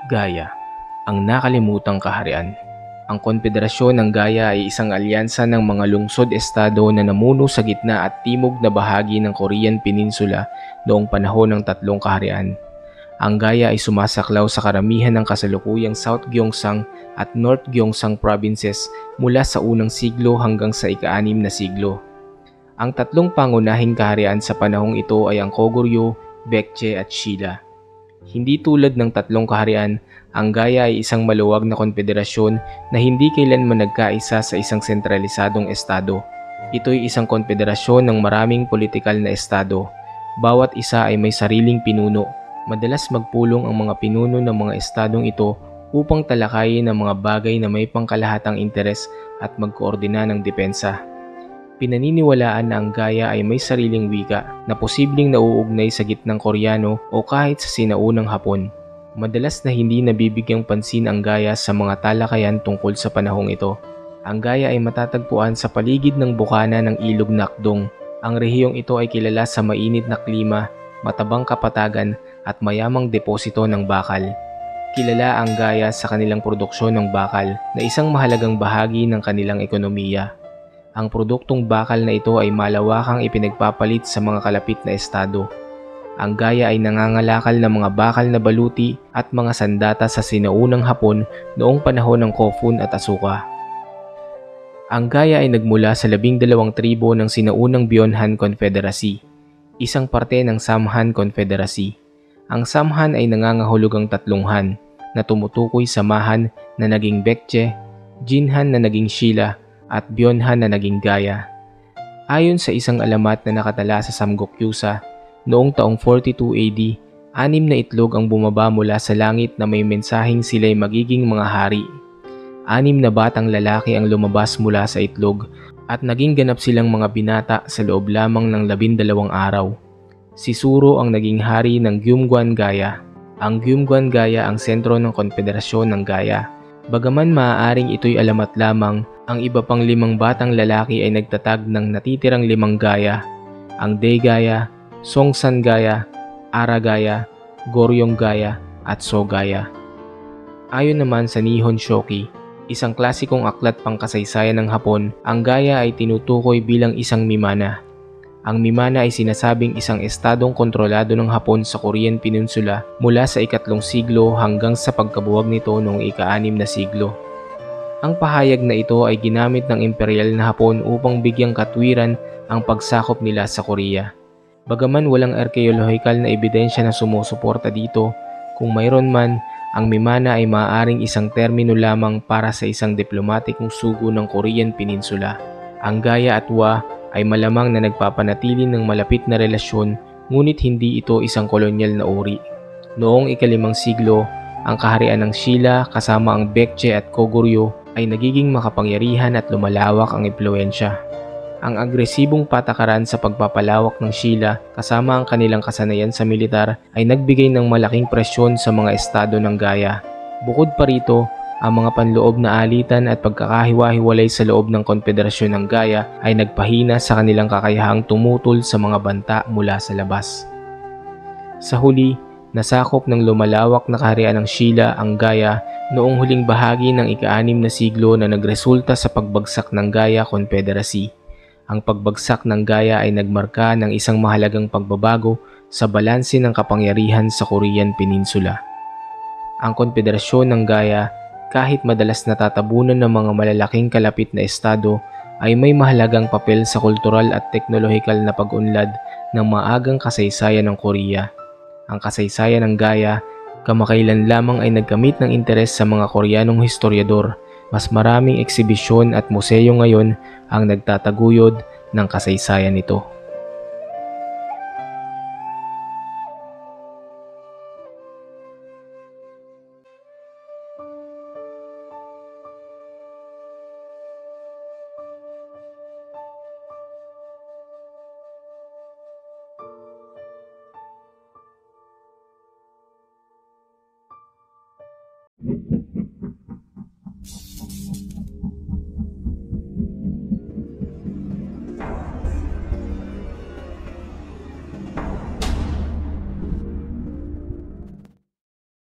Gaya, ang nakalimutang kaharian. Ang Konfederasyon ng Gaya ay isang alyansa ng mga lungsod-estado na namuno sa gitna at timog na bahagi ng Korean Peninsula noong panahon ng tatlong kaharian. Ang Gaya ay sumasaklaw sa karamihan ng kasalukuyang South Gyeongsang at North Gyeongsang provinces mula sa unang siglo hanggang sa ika-6 na siglo. Ang tatlong pangunahing kaharian sa panahong ito ay ang Goguryeo, Baekje at Shilla. Hindi tulad ng tatlong kaharian, ang Gaya ay isang maluwag na konfederasyon na hindi kailanman nagkaisa sa isang sentralisadong estado. Ito'y isang konfederasyon ng maraming politikal na estado. Bawat isa ay may sariling pinuno. Madalas magpulong ang mga pinuno ng mga estadong ito upang talakayin ang mga bagay na may pangkalahatang interes at magkoordina ng depensa. Pinaniniwalaan na ang Gaya ay may sariling wika na posibleng nauugnay sa gitnang Koreano o kahit sa sinaunang Hapon. Madalas na hindi nabibigyang pansin ang Gaya sa mga talakayan tungkol sa panahong ito. Ang Gaya ay matatagpuan sa paligid ng bukana ng Ilog Nakdong. Ang rehiyong ito ay kilala sa mainit na klima, matabang kapatagan at mayamang deposito ng bakal. Kilala ang Gaya sa kanilang produksyon ng bakal na isang mahalagang bahagi ng kanilang ekonomiya. Ang produktong bakal na ito ay malawakang ipinagpapalit sa mga kalapit na estado. Ang Gaya ay nangangalakal ng mga bakal na baluti at mga sandata sa sinaunang Hapon noong panahon ng Kofun at Asuka. Ang Gaya ay nagmula sa 12 tribo ng sinaunang Byeonhan Confederacy, isang parte ng Samhan Confederacy. Ang Samhan ay nangangahulugang tatlong Han na tumutukoy sa Mahan na naging Baekje, Jinhan na naging Shilla, at Byeonhan na naging Gaya. Ayon sa isang alamat na nakatala sa Samguk-yusa, noong taong 42 AD, 6 na itlog ang bumaba mula sa langit na may mensaheng sila'y magiging mga hari. 6 na batang lalaki ang lumabas mula sa itlog at naging ganap silang mga binata sa loob lamang ng 12 araw. Si Suro ang naging hari ng Gyeomgwan Gaya. Ang Gyeomgwan Gaya ang sentro ng konfederasyon ng Gaya. Bagaman maaaring ito'y alamat lamang, ang iba pang 5 batang lalaki ay nagtatag ng natitirang 5 Gaya, ang Dae Gaya, Songsan Gaya, Ara Gaya, Goryeo Gaya at So Gaya. Ayon naman sa Nihon Shoki, isang klasikong aklat pangkasaysayan ng Hapon, ang Gaya ay tinutukoy bilang isang mimana. Ang mimana ay sinasabing isang estadong kontrolado ng Hapon sa Korean Peninsula mula sa ika-3 siglo hanggang sa pagkabuwag nito noong ika-6 na siglo. Ang pahayag na ito ay ginamit ng imperial na Hapon upang bigyang katwiran ang pagsakop nila sa Korea. Bagaman walang arkeolohikal na ebidensya na sumusuporta dito, kung mayroon man, ang mimana ay maaaring isang termino lamang para sa isang diplomatikong sugo ng Korean Peninsula. Ang Gaya at Wa ay malamang na nagpapanatili ng malapit na relasyon, ngunit hindi ito isang kolonyal na uri. Noong ika-5 siglo, ang kaharian ng Shilla kasama ang Baekje at Goguryeo ay nagiging makapangyarihan at lumalawak ang impluwensya. Ang agresibong patakaran sa pagpapalawak ng Shilla kasama ang kanilang kasanayan sa militar ay nagbigay ng malaking presyon sa mga estado ng Gaya. Bukod pa rito, ang mga panloob na alitan at pagkakahiwa-hiwalay sa loob ng konfederasyon ng Gaya ay nagpahina sa kanilang kakayahang tumutol sa mga banta mula sa labas. Sa huli, nasakop ng lumalawak na kaharian ng Shilla ang Gaya noong huling bahagi ng ika-6 na siglo na nagresulta sa pagbagsak ng Gaya Confederacy. Ang pagbagsak ng Gaya ay nagmarka ng isang mahalagang pagbabago sa balanse ng kapangyarihan sa Korean Peninsula. Ang konfederasyon ng Gaya, kahit madalas natatabunan ng mga malalaking kalapit na estado, ay may mahalagang papel sa kultural at teknolohikal na pag-unlad ng maagang kasaysayan ng Korea. Ang kasaysayan ng Gaya, kamakailan lamang ay nagkamit ng interes sa mga Koreanong historiador. Mas maraming eksibisyon at museo ngayon ang nagtataguyod ng kasaysayan nito.